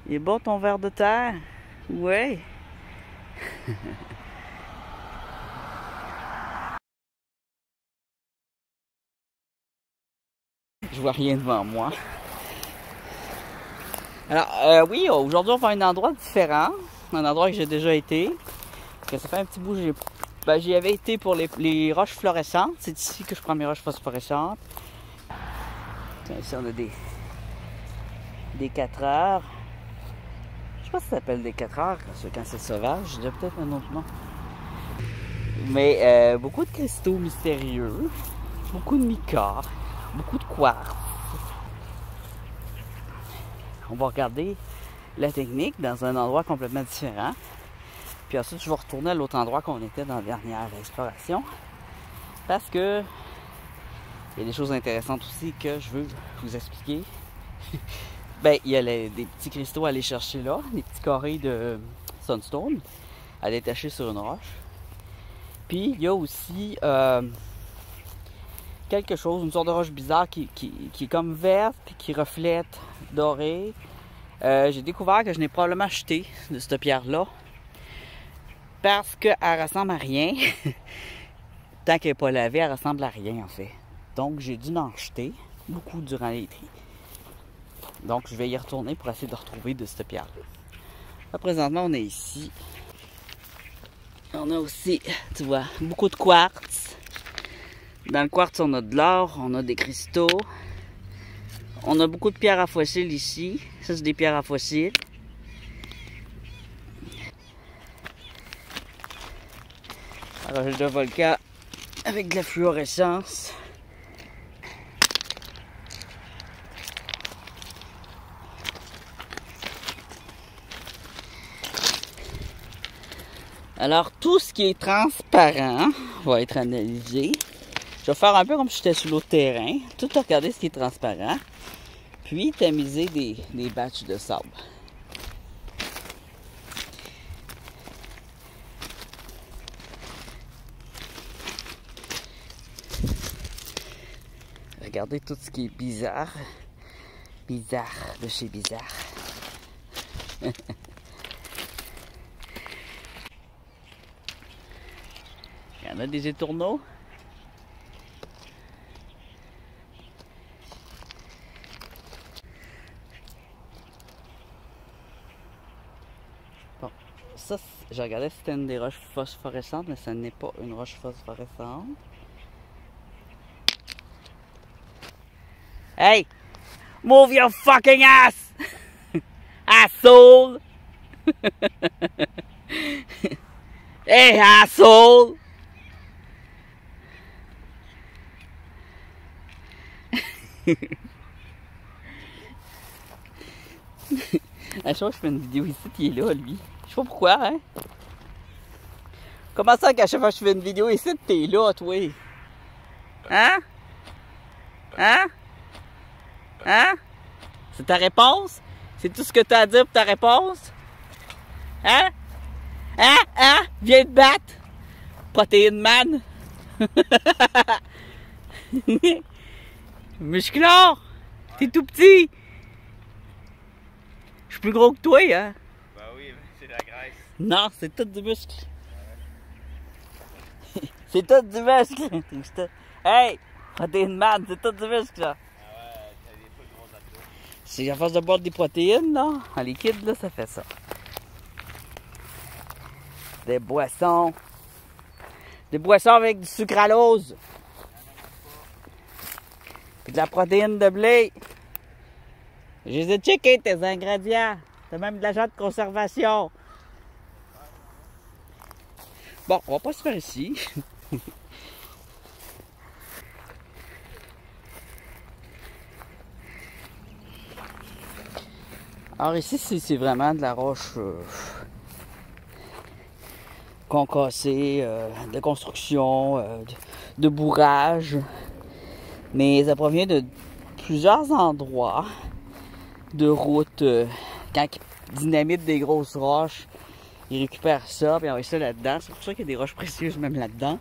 Il est bon ton ver de terre? Ouais. Je vois rien devant moi. Alors, oui, aujourd'hui on va à un endroit différent. Un endroit que j'ai déjà été. Parce que ça fait un petit bout que j'y avais été pour les roches fluorescentes. C'est ici que je prends mes roches phosphorescentes. Ici on a des 4 heures. Je sais pas si ça s'appelle des 4 heures quand c'est sauvage. J'ai peut-être un autre nom. Mais beaucoup de cristaux mystérieux. Beaucoup de mica. Beaucoup de quartz. On va regarder la technique dans un endroit complètement différent. Puis ensuite, je vais retourner à l'autre endroit qu'on était dans la dernière exploration. Parce que il y a des choses intéressantes aussi que je veux vous expliquer. Ben, il y a des petits cristaux à aller chercher là, des petits carrés de sunstone à détacher sur une roche. Puis il y a aussi quelque chose, une sorte de roche bizarre qui est comme verte puis qui reflète doré. J'ai découvert que je n'ai probablement acheté de cette pierre-là parce qu'elle ressemble à rien. Tant qu'elle n'est pas lavée, elle ressemble à rien en fait. Donc j'ai dû en acheter beaucoup durant l'été. Donc je vais y retourner pour essayer de retrouver de cette pierre-là. Là, présentement, on est ici. On a aussi, tu vois, beaucoup de quartz. Dans le quartz, on a de l'or, on a des cristaux. On a beaucoup de pierres à fossiles ici. Ça, c'est des pierres à fossiles. Alors, j'ai un volcan avec de la fluorescence. Alors, tout ce qui est transparent va être analysé. Je vais faire un peu comme si j'étais sur l'autre terrain. Tout regarder ce qui est transparent. Puis, tamiser des batchs de sable. Regardez tout ce qui est bizarre. Bizarre de chez bizarre. Il y en a des étourneaux. Bon, ça, je regardais si c'était une des roches phosphorescentes, mais ce n'est pas une roche phosphorescente. Hey! Move your fucking ass! Asshole! Hey, asshole! À chaque fois que je fais une vidéo ici, il est là, lui. Je sais pas pourquoi, hein? Comment ça qu'à chaque fois que je fais une vidéo ici, t'es là, toi? Hein? Hein? Hein? C'est ta réponse? C'est tout ce que t'as à dire pour ta réponse? Hein? Hein? Hein? Viens te battre! Protéine man! Musclor! T'es tout petit! Je suis plus gros que toi, hein? Ben oui, c'est de la graisse. Non, c'est tout du muscle. C'est tout du muscle. Hey! Protéine man, c'est tout du muscle, là. Ah ouais, t'as des fois gros abdos. C'est à force de boire des protéines, là, en liquide, là, ça fait ça. Des boissons. Des boissons avec du sucralose. Puis de la protéine de blé. Je les ai checkés, tes ingrédients. T'as même de l'agent de conservation. Bon, on va pas se faire ici. Alors ici, c'est vraiment de la roche concassée, de construction, de bourrage. Mais ça provient de plusieurs endroits de routes. Quand ils dynamitent des grosses roches, ils récupèrent ça et envoient ça là-dedans. C'est pour ça qu'il y a des roches précieuses même là-dedans.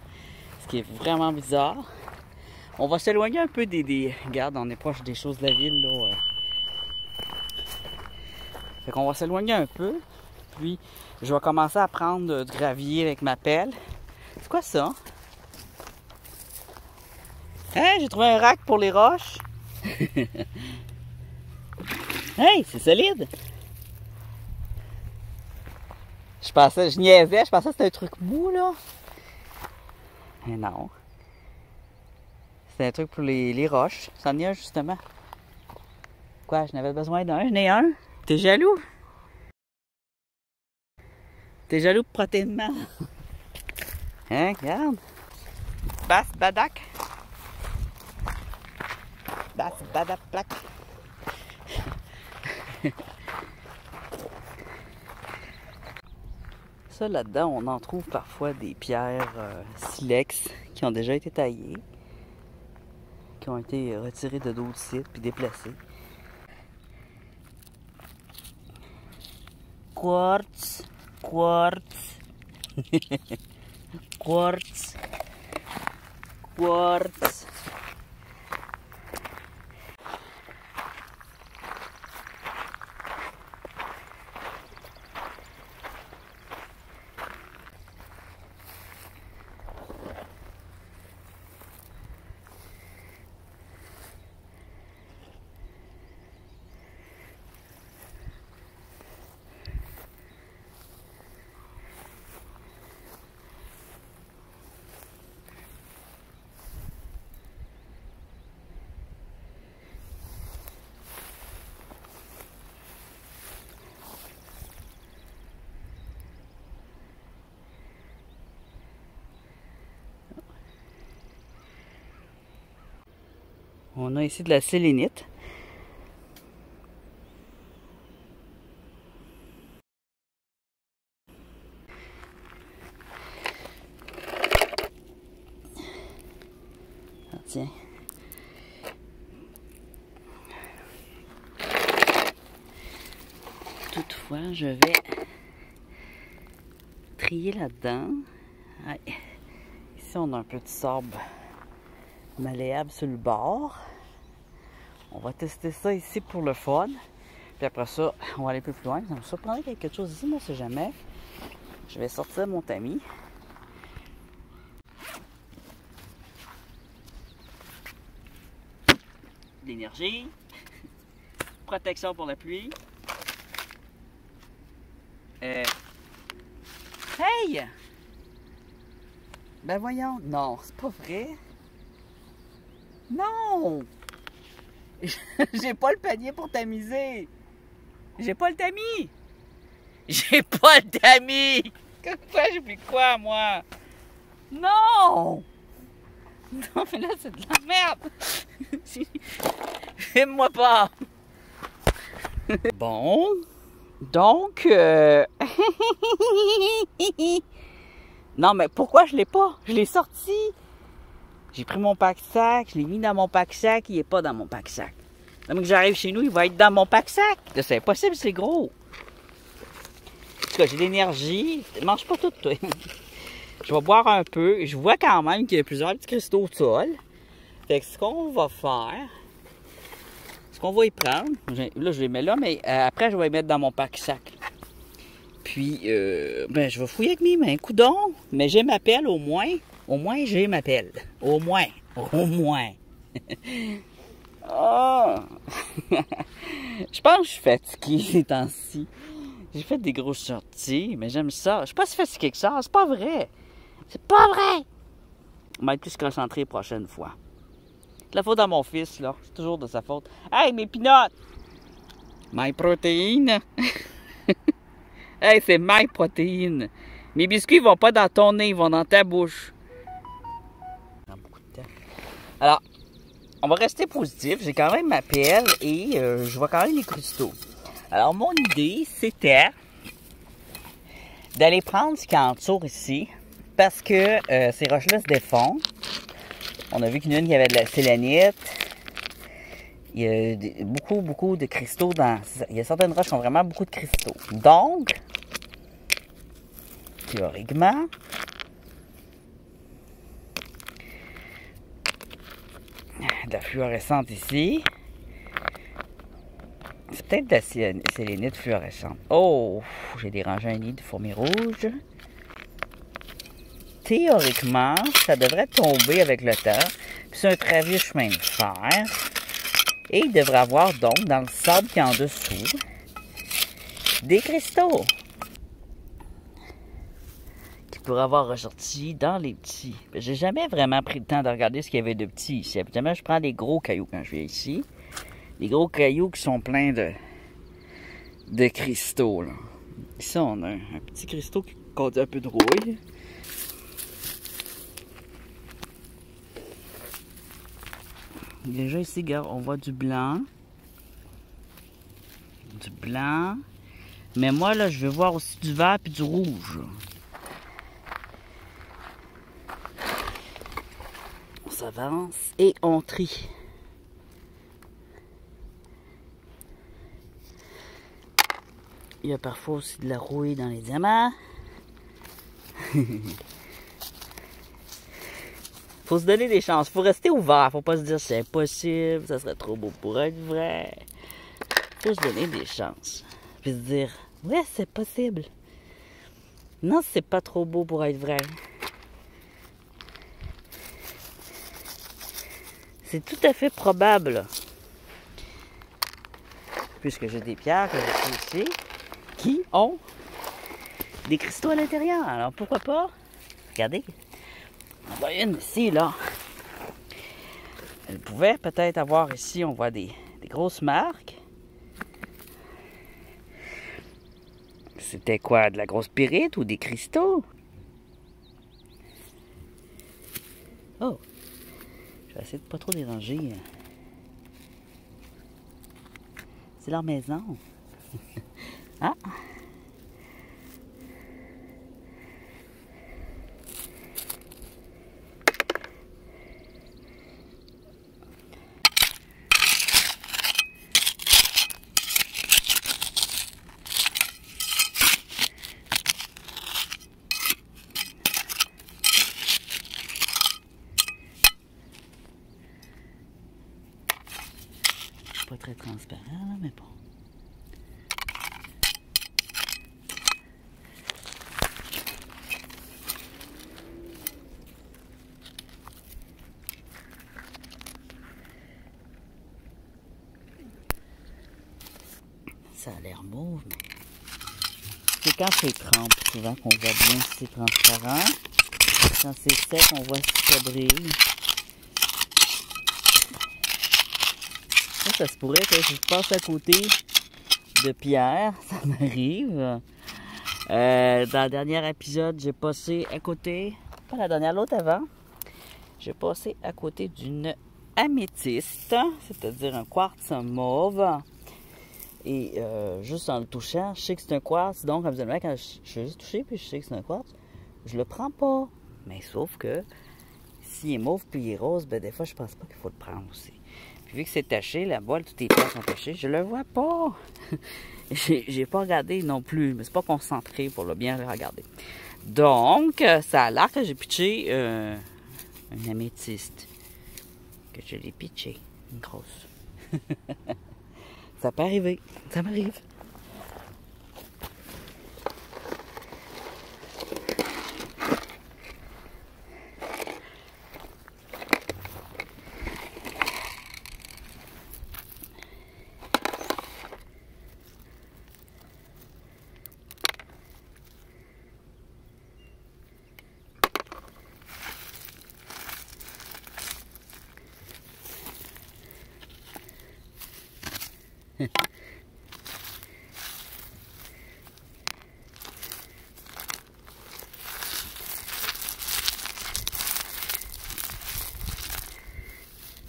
Ce qui est vraiment bizarre. On va s'éloigner un peu des... Regarde, on est proche des choses de la ville, là. Fait qu'on va s'éloigner un peu. Puis, je vais commencer à prendre du gravier avec ma pelle. C'est quoi ça? Hein? J'ai trouvé un rack pour les roches. Hey, c'est solide! Je niaisais, je pensais que c'était un truc mou, là. Mais non. C'est un truc pour les roches. Ça en est un, justement. Quoi, je n'avais besoin d'un? J'en ai un. T'es jaloux? T'es jaloux pour protéinement? Hein, regarde. Basse badak. Basse badak plaque. Ça, là-dedans, on en trouve parfois des pierres silex qui ont déjà été taillées, qui ont été retirées de d'autres sites puis déplacées. Quartz, quartz, quartz, quartz. On a ici de la sélénite. Ah, tiens. Toutefois, je vais trier là-dedans. Ouais. Ici, on a un petit sable malléable sur le bord. On va tester ça ici pour le fun. Puis après ça, on va aller un peu plus loin. Ça me surprendrait qu'il y ait quelque chose ici, moi, on sait jamais. Je vais sortir mon tamis. L'énergie. Protection pour la pluie. Hey! Ben voyons. Non, c'est pas vrai. Non! J'ai pas le panier pour tamiser. J'ai pas le tamis. J'ai pas le tamis. Pourquoi j'ai plus quoi, moi? Non! Non, mais là, c'est de la merde. Filme-moi pas. Bon. Donc, non, mais pourquoi je l'ai pas? Je l'ai sorti. J'ai pris mon pack-sac, je l'ai mis dans mon pack-sac, il est pas dans mon pack-sac. Donc, j'arrive chez nous, il va être dans mon pack-sac. C'est impossible, c'est gros. En tout cas, j'ai de l'énergie. Mange pas tout, toi. Je vais boire un peu. Je vois quand même qu'il y a plusieurs petits cristaux au sol. Fait que ce qu'on va faire, ce qu'on va y prendre, là, je les mets là, mais après, je vais les mettre dans mon pack-sac. Puis, ben, je vais fouiller avec mes mains. Coudon, mais j'ai ma pelle au moins. Au moins, j'ai ma pelle. Au moins. Au moins. Oh! Je pense que je suis fatiguée ces temps-ci. J'ai fait des grosses sorties, mais j'aime ça. Je suis pas si fatiguée que ça. C'est pas vrai. C'est pas vrai! On va être plus concentré la prochaine fois. C'est la faute à mon fils, là. C'est toujours de sa faute. Hey, mes peanuts! My protéine! Hey, c'est my protéine! Mes biscuits, ils vont pas dans ton nez, ils vont dans ta bouche. Alors, on va rester positif. J'ai quand même ma pelle et je vois quand même les cristaux. Alors, mon idée, c'était d'aller prendre ce qui entoure ici parce que ces roches-là se défont. On a vu qu'il y en a une qui avait de la sélénite. Il y a beaucoup de cristaux dans... Il y a certaines roches qui ont vraiment beaucoup de cristaux. Donc, théoriquement, de la fluorescente ici. peut-être de la sélénite fluorescente. Oh, j'ai dérangé un nid de fourmis rouges. Théoriquement, ça devrait tomber avec le temps. Puis c'est un très vieux chemin de fer. Et il devrait avoir donc, dans le sable qui est en dessous, des cristaux qui pourraient avoir ressorti dans les petits. J'ai jamais vraiment pris le temps de regarder ce qu'il y avait de petits ici. Habituellement, je prends des gros cailloux quand je viens ici. Des gros cailloux qui sont pleins de cristaux. Là. Ici, on a un petit cristaux qui contient un peu de rouille. Déjà ici, regarde, on voit du blanc. Du blanc. Mais moi, là, je veux voir aussi du vert et du rouge. On s'avance et on trie. Il y a parfois aussi de la rouille dans les diamants. Faut se donner des chances. Faut rester ouvert. Faut pas se dire c'est impossible, ça serait trop beau pour être vrai. Faut se donner des chances. Puis se dire, ouais, c'est possible. Non, c'est pas trop beau pour être vrai. C'est tout à fait probable. Puisque j'ai des pierres que j'ai ici qui ont des cristaux à l'intérieur. Alors pourquoi pas? Regardez. On voit une ici, là. Elle pouvait peut-être avoir ici, on voit des grosses marques. C'était quoi? De la grosse pyrite ou des cristaux? Oh! Je vais essayer de pas trop déranger. C'est leur maison. Ah! Pas très transparent, là, mais bon. Ça a l'air mauve, mais c'est quand c'est trempe, souvent qu'on voit bien si c'est transparent. Quand c'est sec, on voit si ça brille. Ça se pourrait que je passe à côté de pierre, ça m'arrive. Dans le dernier épisode, j'ai passé à côté, pas la dernière, l'autre avant, j'ai passé à côté d'une améthyste, c'est-à-dire un quartz mauve. Et juste en le touchant, je sais que c'est un quartz, donc habituellement, quand je suis juste touché puis je sais que c'est un quartz, je le prends pas. Mais sauf que s'il est mauve puis il est rose, ben des fois je pense pas qu'il faut le prendre aussi. Puis vu que c'est taché, la boîte, toutes les pierres sont tachées, je le vois pas. J'ai pas regardé non plus, mais c'est pas concentré pour le bien le regarder. Donc, ça a l'air que j'ai pitché une améthyste. Que je l'ai pitché, une grosse. Ça peut arriver, ça m'arrive.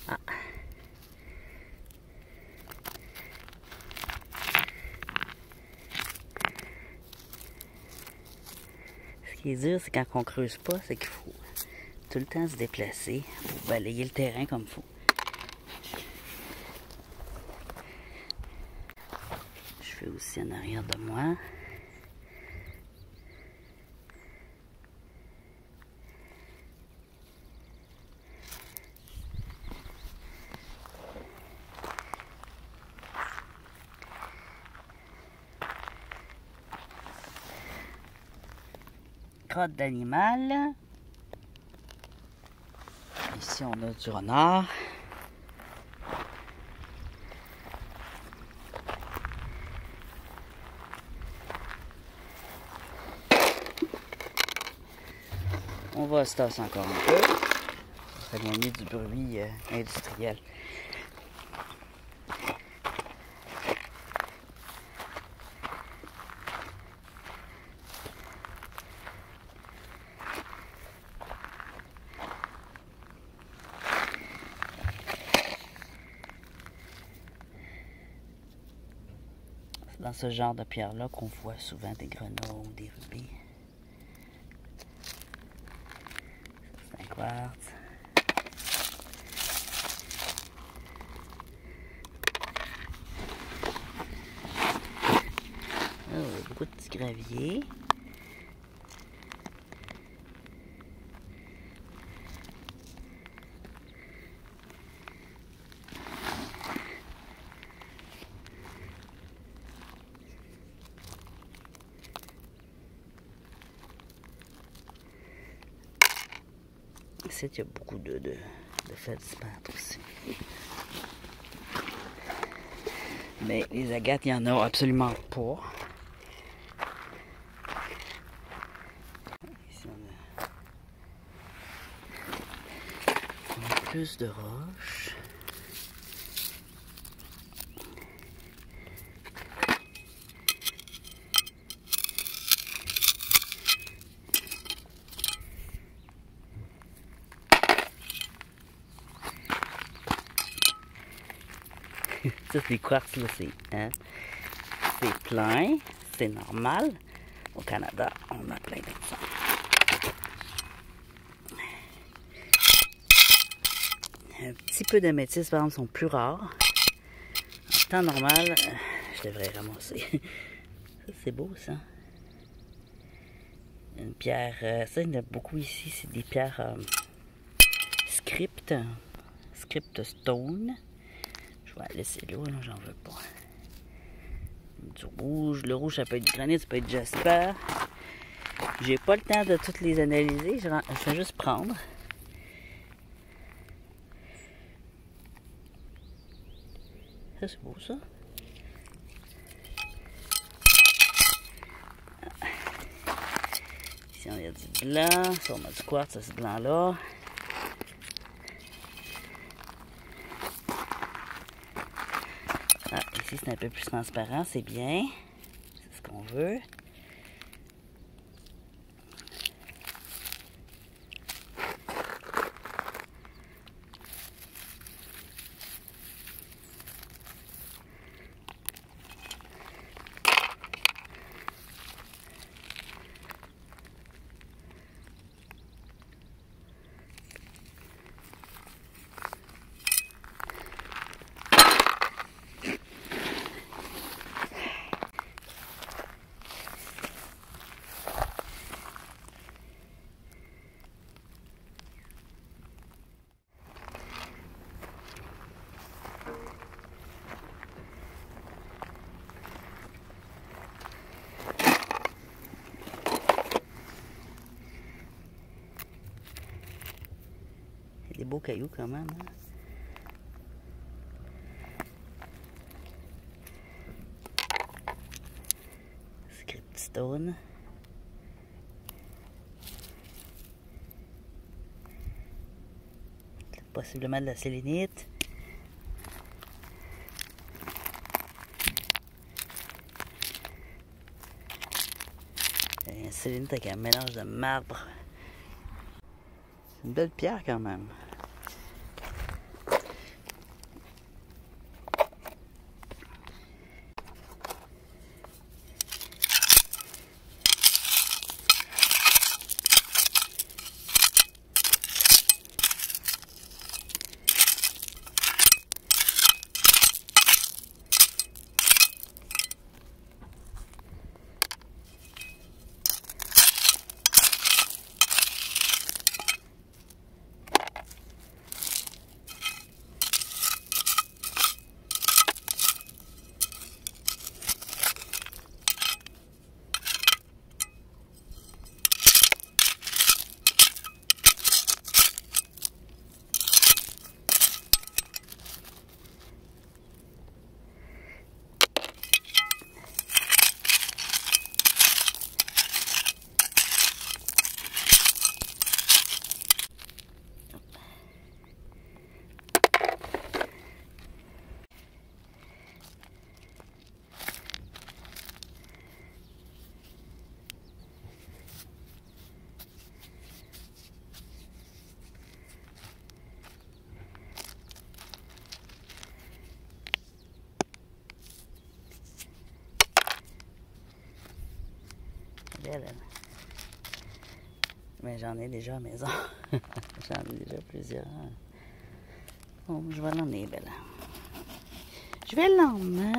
Ah. Ce qui est dur, c'est quand on creuse pas, c'est qu'il faut tout le temps se déplacer pour balayer le terrain comme il faut. Je fais aussi en arrière de moi. crotte d'animal. Ici, on a du renard. On va se tasser encore un peu. Ça va gagner du bruit industriel. C'est dans ce genre de pierre-là qu'on voit souvent des grenouilles, des rubis. C'est un quartz. Oh, beaucoup de petits graviers. Ici, il y a beaucoup de feldspathe aussi. Mais les agates, il n'y en a absolument pas. Ici, on a plus de roches. Ça, c'est quartz, là, c'est plein, c'est normal. Au Canada, on a plein de ça. Un petit peu d'améthyste, par exemple, sont plus rares. En temps normal, je devrais ramasser. Ça, c'est beau, ça. Une pierre, ça, il y en a beaucoup ici, c'est des pierres script stone. Je vais la laisser là, j'en veux pas. Du rouge, le rouge, ça peut être du granit, ça peut être jasper. J'ai pas le temps de toutes les analyser, je vais juste prendre. Ça, c'est beau, ça. Ici, on a du blanc. Ça, on a du quartz, ça, ce blanc-là. Ah, ici, c'est un peu plus transparent, c'est bien. C'est ce qu'on veut. Des beaux cailloux quand même. Hein? Script stone. Possiblement de la sélénite. Un sélénite avec un mélange de marbre. C'est une belle pierre quand même. belle, elle. Mais j'en ai déjà à la maison. J'en ai déjà plusieurs. Bon, je vais l'emmener, Bella. Je vais l'emmener.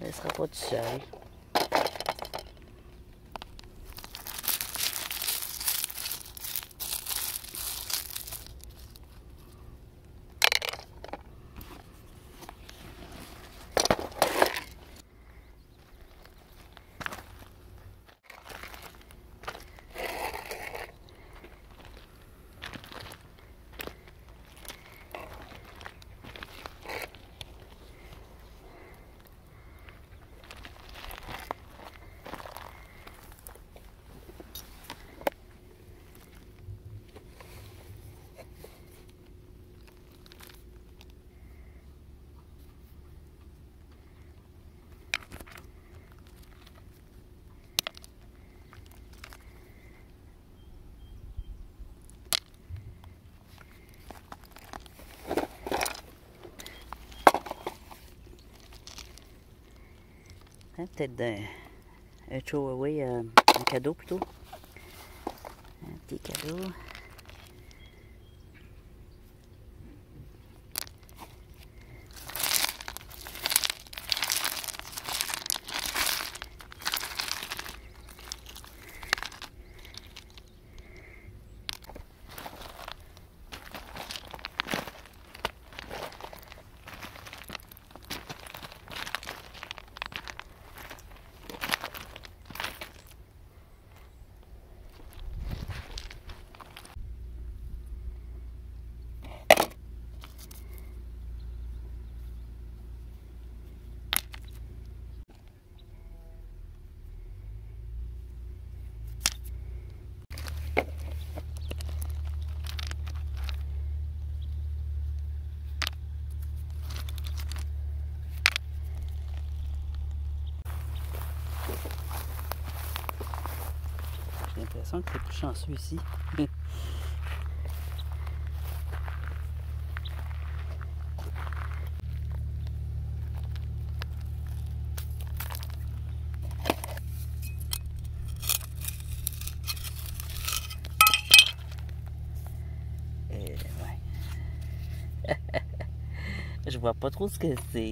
Elle ne sera pas toute seule. Hein, peut-être un throwaway, un cadeau plutôt. Un petit cadeau. J'ai l'impression que c'est plus chanceux ici. Et ouais. Je vois pas trop ce que c'est.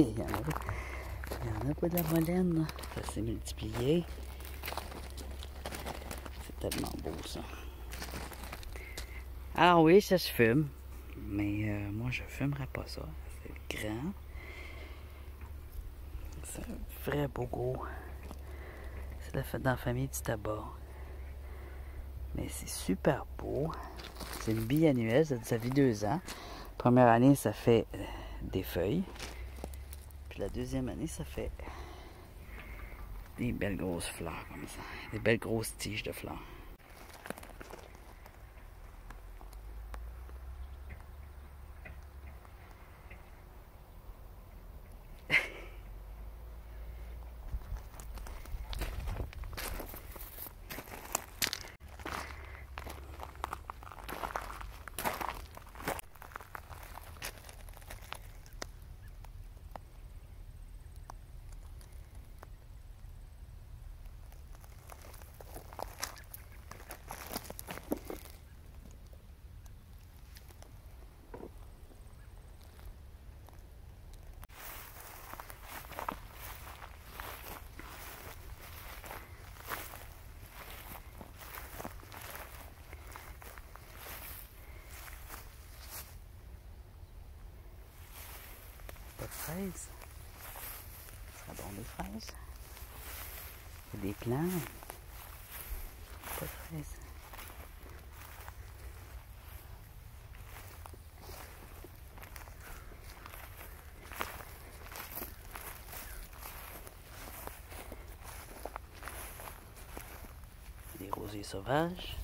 Il y en a pas de la molène. Ça s'est multiplié. C'est tellement beau ça. Alors oui, ça se fume. Mais moi je fumerais pas ça. C'est grand. C'est un vrai beau gros. C'est dans la famille du tabac. Mais c'est super beau. C'est une biannuelle, ça vit 2 ans. Première année, ça fait des feuilles. Puis la deuxième année, ça fait des belles grosses fleurs comme ça. Des belles grosses tiges de fleurs. Pas de fraises. Ça sera bon des fraises. Il y a des plants. Pas de fraises. rosiers sauvages.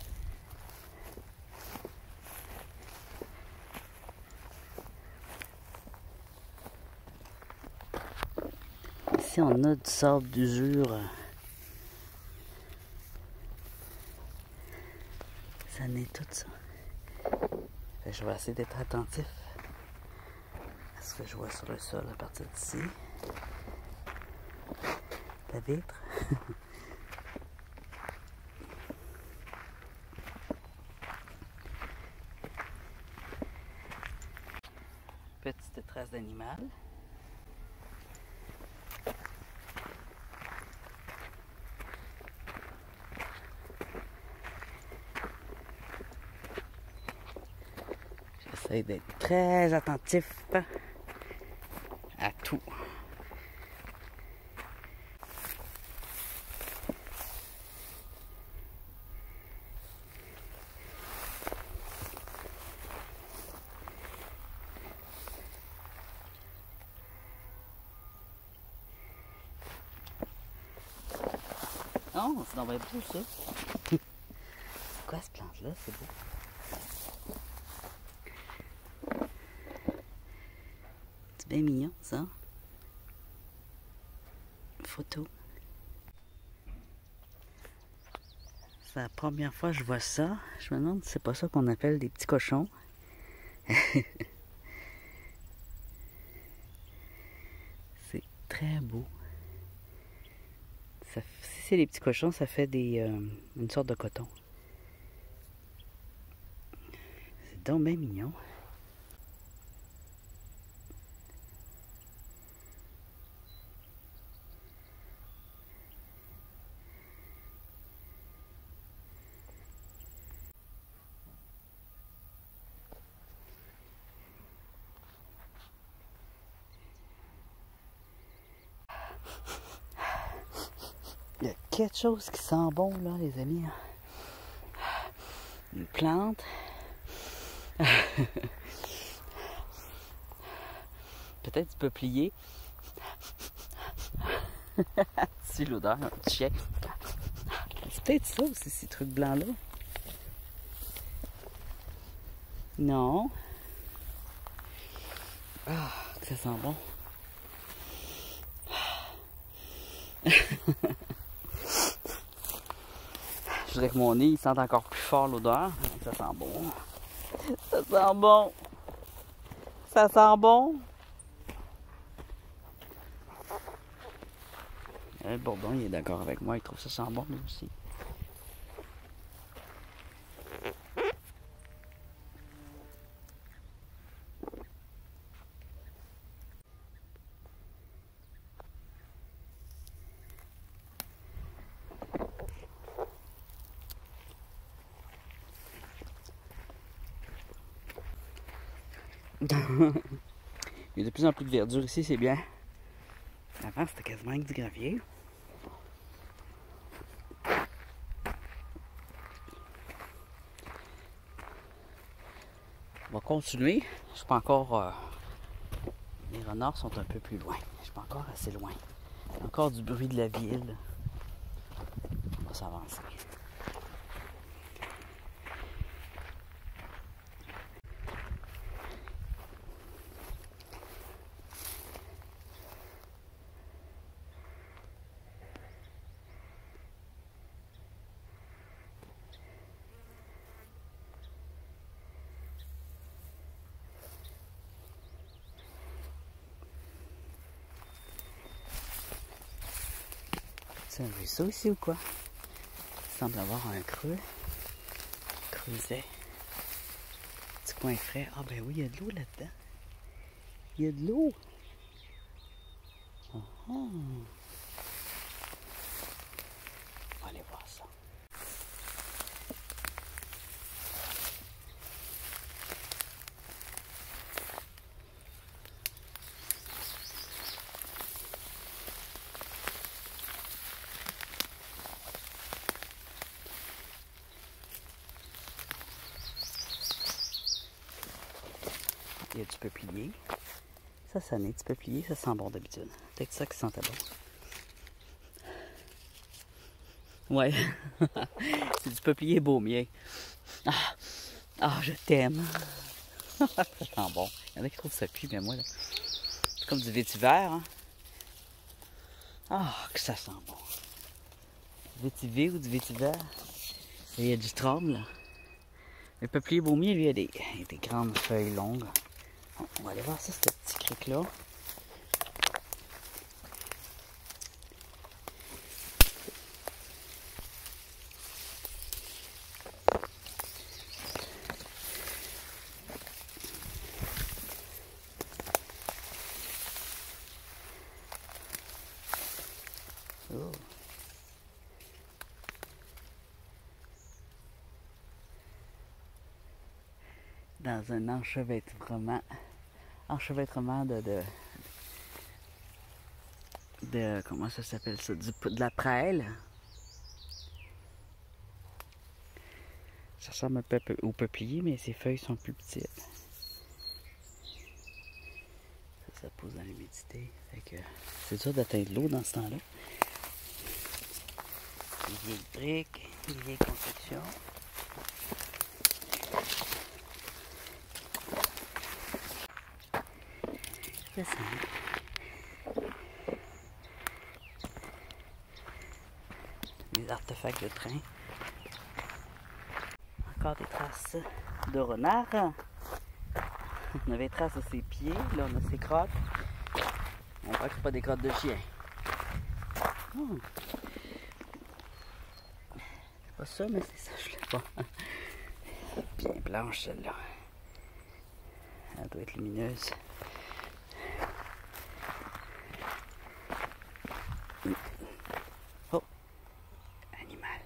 Ici, on a du sable d'usure. Ça naît tout ça. Je vais essayer d'être attentif à ce que je vois sur le sol à partir d'ici. La vitre. Petite trace d'animal. J'essaie d'être très attentif à tout. Oh, c'est dans beau ça. C'est quoi cette plante-là? C'est beau. C'est bien mignon, ça. Photo. C'est la première fois que je vois ça. Je me demande si c'est pas ça qu'on appelle des petits cochons. C'est très beau. Si c'est des petits cochons, ça fait une sorte de coton. C'est donc bien mignon. Il y a quelque chose qui sent bon là, les amis. Une plante. Peut-être du peuplier. C'est l'odeur, un petit chien. C'est peut-être ça aussi, ces trucs blancs-là. Non. Ah, que ça sent bon. Je voudrais que mon nez il sente encore plus fort l'odeur. Ça sent bon. Ça sent bon. Ça sent bon. Le Bourdon, il est d'accord avec moi. Il trouve ça sent bon lui aussi. Il y a de plus en plus de verdure ici, c'est bien. Avant, c'était quasiment avec du gravier. On va continuer. Je suis pas encore... Les renards sont un peu plus loin. Je suis pas encore assez loin. Il y a encore du bruit de la ville. On va s'avancer. C'est un ruisseau ici ou quoi? Il semble avoir un creux. Creuset. Petit coin frais. Ah ben oui, il y a de l'eau là-dedans. Il y a de l'eau. Oh, oh. On va aller voir ça. Il y a du peuplier. Ça naît du peuplier, ça sent bon d'habitude. Peut-être ça qui sentait bon. Ouais. C'est du peuplier baumier. Je t'aime. Ça sent bon. Il y en a qui trouvent ça cuit, mais moi, là, c'est comme du vétiver, hein. Que ça sent bon. Vétiver ou du vétiver. Il y a du trôme, là. Le peuplier baumier, lui, il a des grandes feuilles longues. Bon, on va aller voir ça, ce petit cric-là. Oh. Dans un enchevêtrement de comment ça s'appelle ça? De la prêle. Ça ressemble un peu au peuplier, mais ses feuilles sont plus petites. Ça pousse dans l'humidité. C'est dur d'atteindre l'eau dans ce temps-là. Une vieille brique, une vieille construction. C'est ça. Des artefacts de train. Encore des traces de renard. On avait des traces de ses pieds. Là, on a ses crottes. On voit que c'est pas des crottes de chien. C'est pas ça, mais c'est ça, je l'ai pas. Bien blanche, celle-là. Elle doit être lumineuse. Oh! Animal.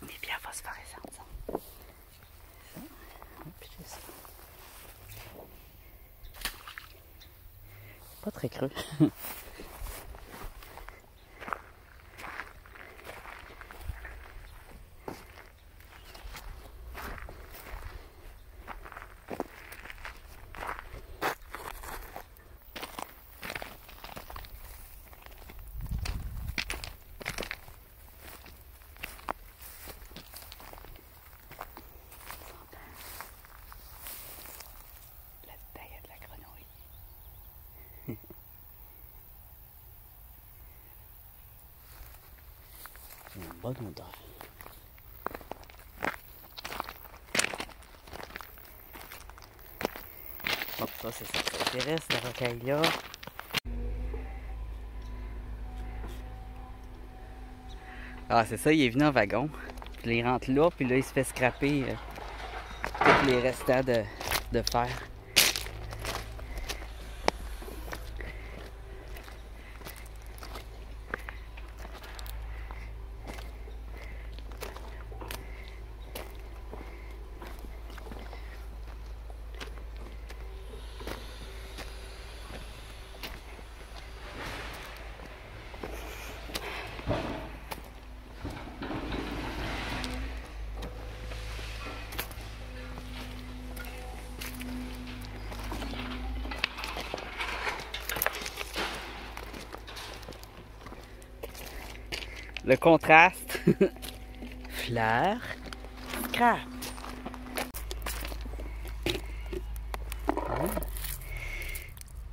Les pierres phosphorescentes, ça. Ça. Puis ça. Pas très creux. Une bonne odeur. Bon, ça, c'est ça qui intéresse, la rocaille-là. C'est ça, il est venu en wagon. Puis là, il rentre là, puis là, il se fait scraper tous les restants de fer. Le contraste. Fleur. Scrap.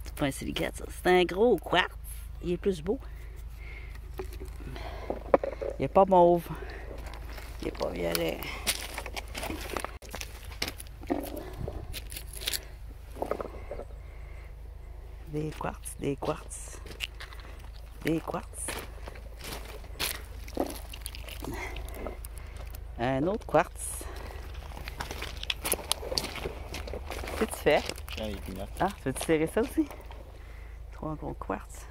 C'est pas un silicate, ça. C'est un gros quartz. Il est plus beau. Il est pas mauve. Il est pas violet. Des quartz, des quartz. Des quartz. Un autre quartz. Qu'est-ce que tu fais? Tu veux-tu serrer ça aussi? 3 gros quartz.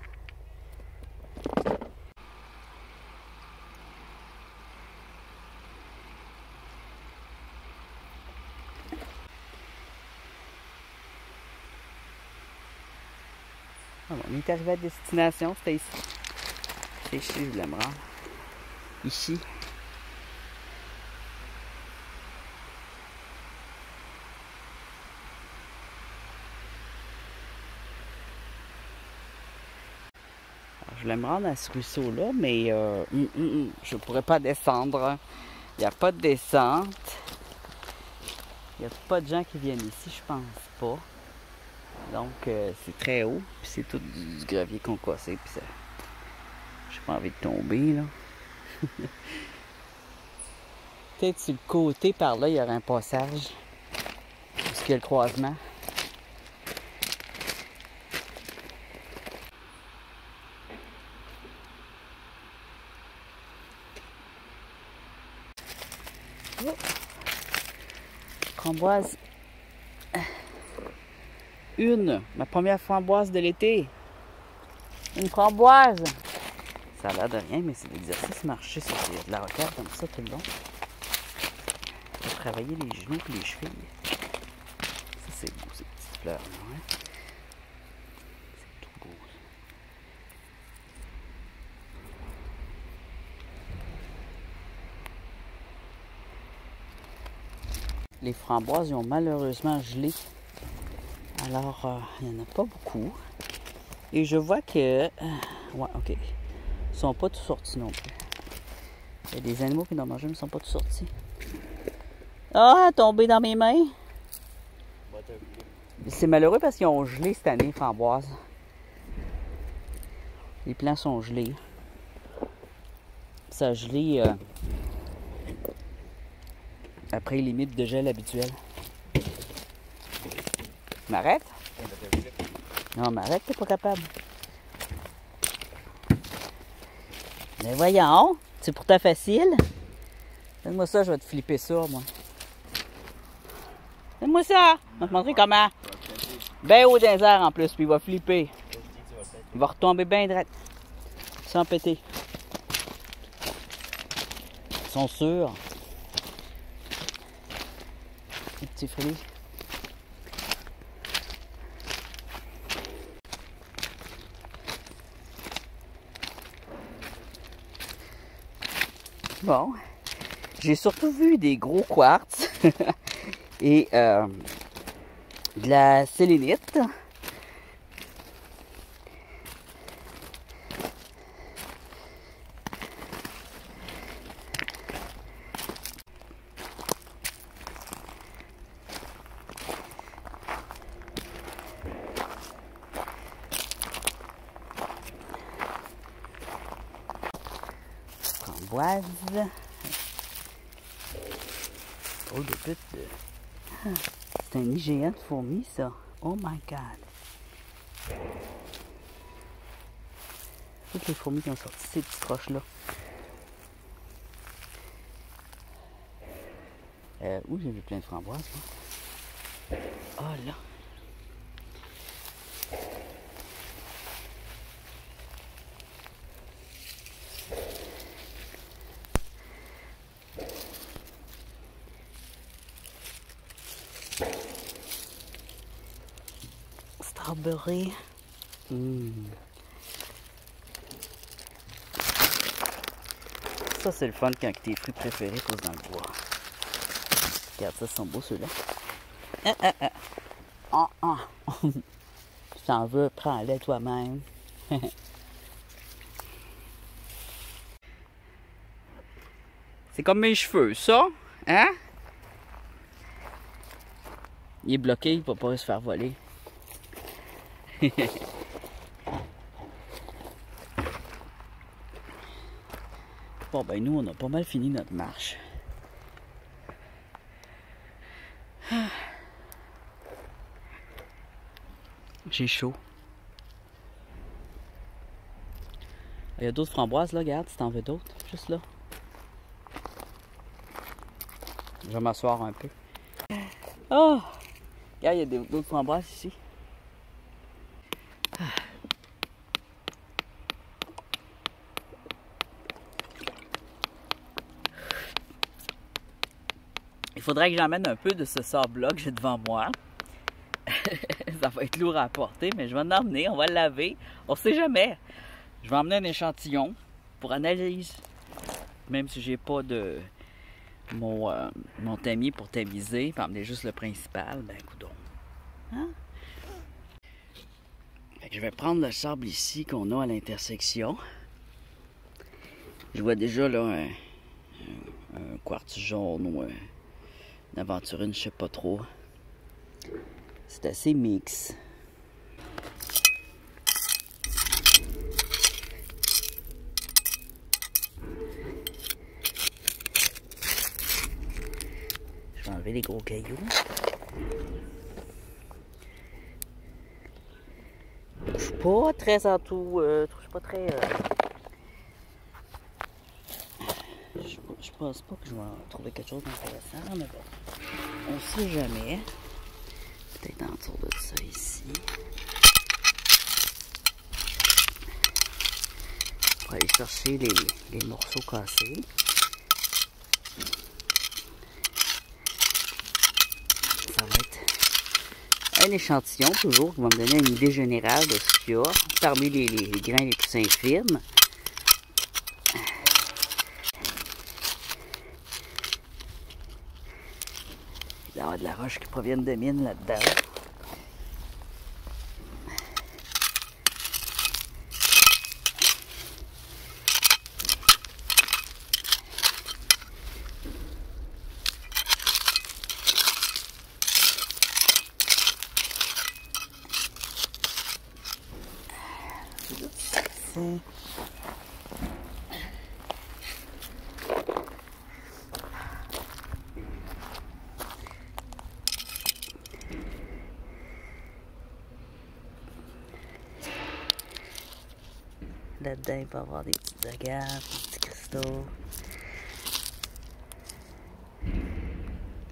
On est arrivé à destination, c'était ici. C'est ici que je voulais me rendre. Ici. Alors, je voulais me rendre à ce ruisseau-là, mais je ne pourrais pas descendre. Il n'y a pas de descente. Il n'y a pas de gens qui viennent ici, je pense pas. Donc, c'est très haut, puis c'est tout du gravier concassé, puis ça... J'ai pas envie de tomber, là. Peut-être sur le côté, par là, il y aurait un passage. Parce qu'il y a le croisement. Oh. Framboise. Ma première framboise de l'été. Une framboise. Ça a l'air de rien, mais c'est l'exercice marcher sur de la rocaille comme ça tout le long. Faut travailler les genoux et les chevilles. Ça, c'est beau, ces petites fleurs-là. Hein? C'est tout beau. Les framboises, ils ont malheureusement gelé. Alors, il n'y en a pas beaucoup. Et je vois que... ouais, OK. Ils sont pas tous sortis non plus. Il y a des animaux qui n'ont mangé, mais ils sont pas tous sortis. Ah, tombé dans mes mains. C'est malheureux parce qu'ils ont gelé cette année, framboises. Les plants sont gelés. Ça a gelé après les limites de gel habituelles. M'arrête? Non, m'arrête, t'es pas capable. Mais voyons, c'est pourtant facile. Donne-moi ça, je vais te flipper ça, moi. Donne-moi ça! Je vais te montrer comment. Ben haut dans les airs en plus, puis il va flipper. Il va retomber bien droit. Sans péter. Ils sont sûrs. Les petits fruits. Bon, j'ai surtout vu des gros quartz et de la sélénite. Framboise. Oh, de pute. C'est un nid géant de fourmis, ça. Oh my God. Toutes les fourmis qui ont sorti ces petites roches-là. Où j'ai vu plein de framboises, là? Oh là. Strawberry. Ça, c'est le fun quand tes fruits préférés poussent dans le bois. Regarde, ça, sont beaux ceux-là. Tu t'en veux, prends-les toi-même. C'est comme mes cheveux, ça. Hein? Il est bloqué, il ne peut pas se faire voler. Bon, ben nous, on a pas mal fini notre marche. J'ai chaud. Il y a d'autres framboises, là, regarde, si t'en veux d'autres, juste là. Je vais m'asseoir un peu. Oh! Regarde, il y a d'autres framboises ici. Il faudrait que j'emmène un peu de ce sable-là que j'ai devant moi. Ça va être lourd à porter, mais je vais en emmener, on va le laver. On sait jamais. Je vais emmener un échantillon. pour analyse. Même si j'ai pas de mon tamis pour tamiser, puis emmener juste le principal, ben coudonc. Hein? Fait que je vais prendre le sable ici qu'on a à l'intersection. Je vois déjà là un quartz jaune ou une aventurine, je sais pas trop. C'est assez mix. Je vais enlever les gros cailloux. Je suis pas très en tout. Je suis pas très. Je pense pas que je vais trouver quelque chose d'intéressant, mais bon. On sait jamais. Peut-être en dessous de ça ici. On va aller chercher les morceaux cassés. Ça va être un échantillon toujours qui va me donner une idée générale de ce qu'il y a parmi les grains les plus infimes. Il y a de la roche qui provient de mines là-dedans. Là-dedans, il peut y avoir des petites agaves, des petits cristaux.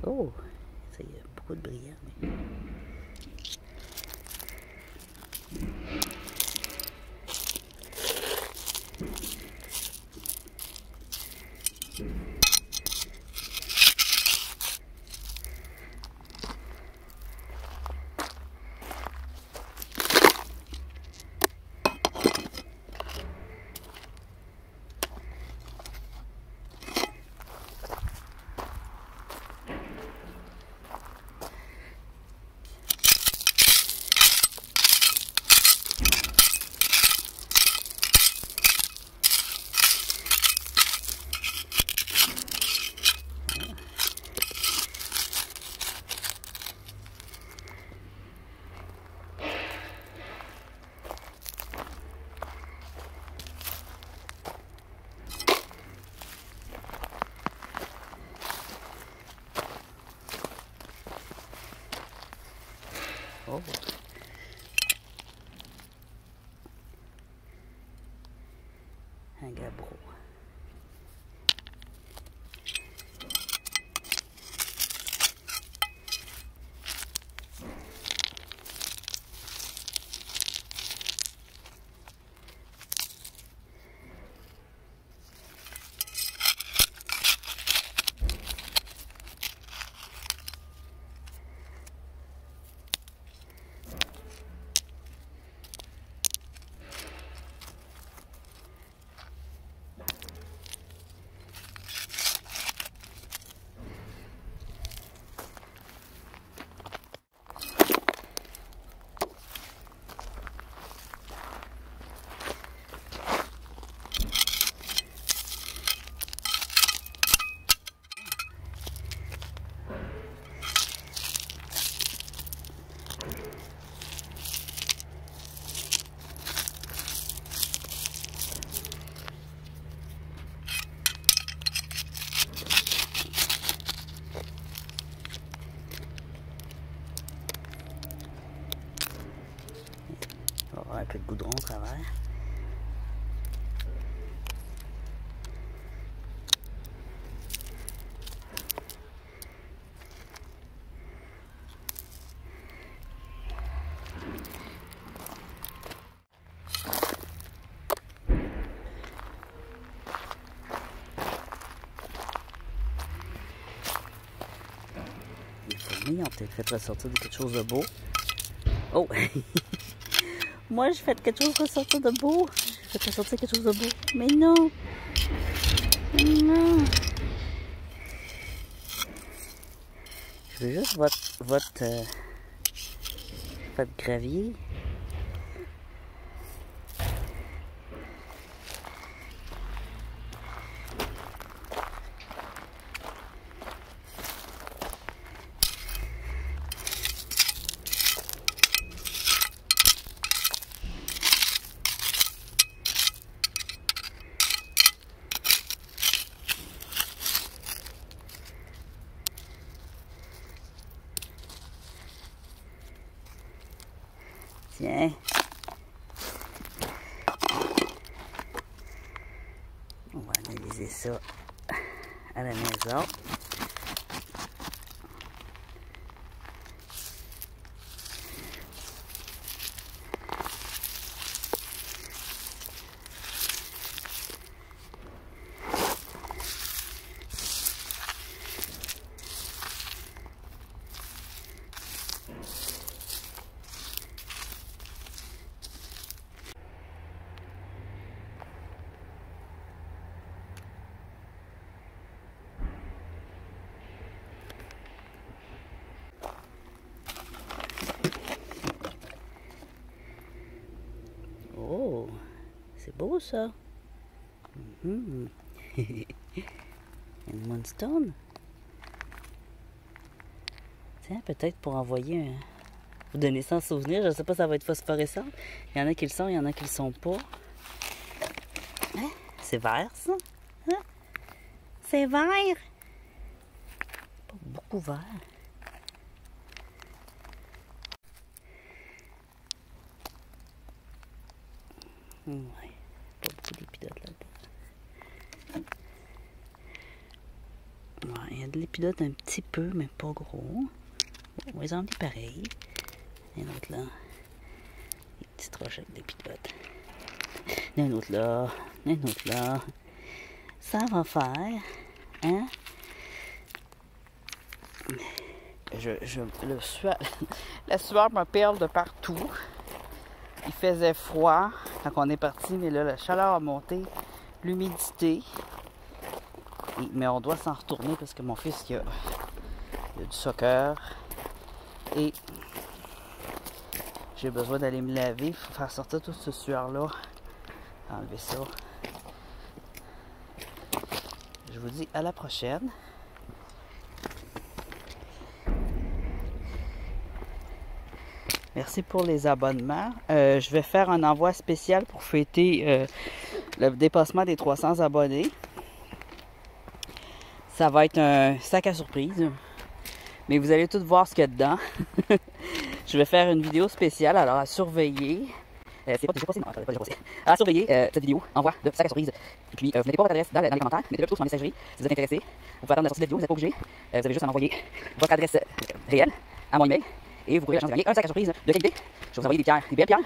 Oh! Il y a beaucoup de brillants. Mais... Oh! Un gabbro. Un peu de goudron au travers. Les fourmis ont peut-être fait ressortir quelque chose de beau. Oh! Moi, je fais quelque chose ressortir de beau. Je vais te sortir quelque chose de beau. Mais non! Non! Je veux juste votre gravier. Tiens. On va analyser ça à la maison. Oh, c'est beau ça. Une moonstone. Tiens, peut-être pour envoyer vous donner ça en souvenir. Je ne sais pas si ça va être phosphorescent. Il y en a qui le sont, il y en a qui le sont pas. Hein? C'est vert ça? Hein? C'est vert. Pas beaucoup vert. Ouais, pas beaucoup d'épidotes là-dedans. Ouais, il y a de l'épidote un petit peu, mais pas gros. On les en dit pareil. Il y en a un autre là. Des petites roches avec d'épidote. Il y en a un autre là. Il y en a un autre là. Ça va faire. Hein? La sueur me perle de partout. Il faisait froid quand on est parti, mais là, la chaleur a monté, l'humidité. Mais on doit s'en retourner parce que mon fils, il a du soccer. Et j'ai besoin d'aller me laver. Il faut faire sortir toute cette sueur-là. Enlever ça. Je vous dis à la prochaine. Merci pour les abonnements. Je vais faire un envoi spécial pour fêter le dépassement des 300 abonnés. Ça va être un sac à surprise. Mais vous allez tout voir ce qu'il y a dedans. Je vais faire une vidéo spéciale, alors à surveiller. C'est pas déjà passé? Non, pas déjà passé. À surveiller cette vidéo, envoi de sac à surprise. Et puis, vous mettez pas votre adresse dans les commentaires, mettez-le plutôt sur ma messagerie si vous êtes intéressé. Vous pouvez attendre la sortie de la vidéo, vous n'êtes pas obligé. Vous avez juste à m'envoyer votre adresse réelle à mon email. Et vous pourrez la chance de gagner un sac à surprise de qualité. Je vais vous envoyer des pierres, des belles pierres. Si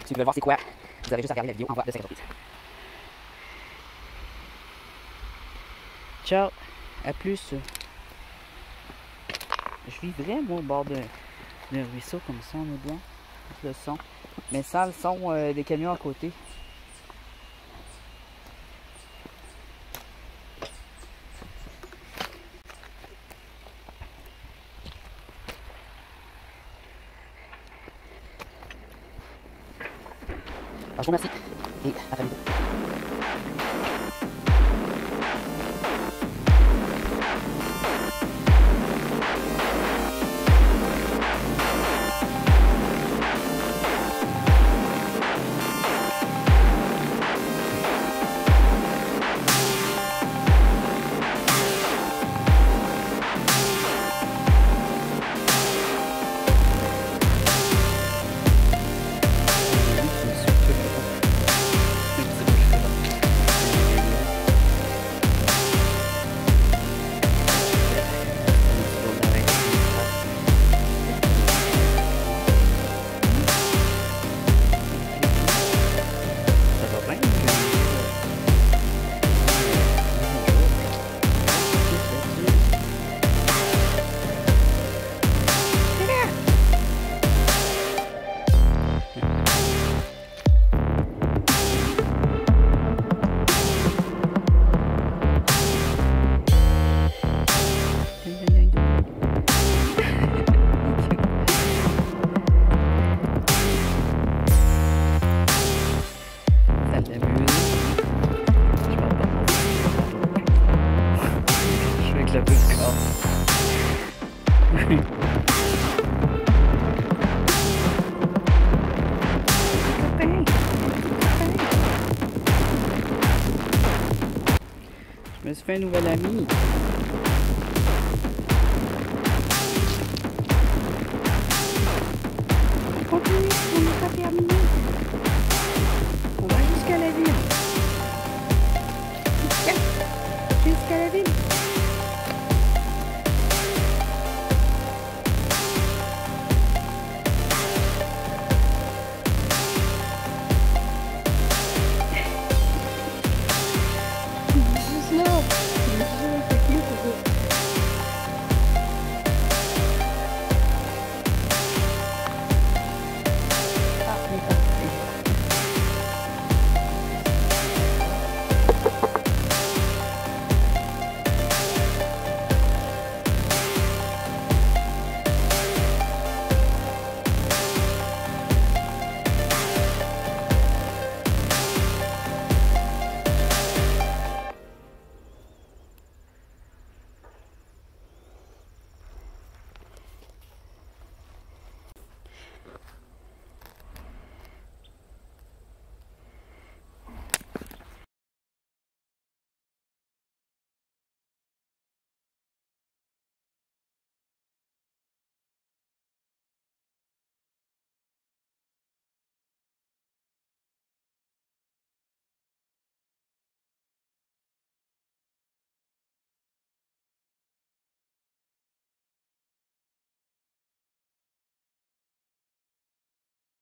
vous voulez voir c'est quoi, vous avez juste à regarder la vidéo envoi de sac à surprise. Ciao, à plus. Je vivrais moi au bord d'un ruisseau comme ça, on est bien. Le son. Mais sans le son des camions à côté. Alors, je vous remercie et à très bientôt. avec le peu de corps. Je me suis fait un nouvel ami.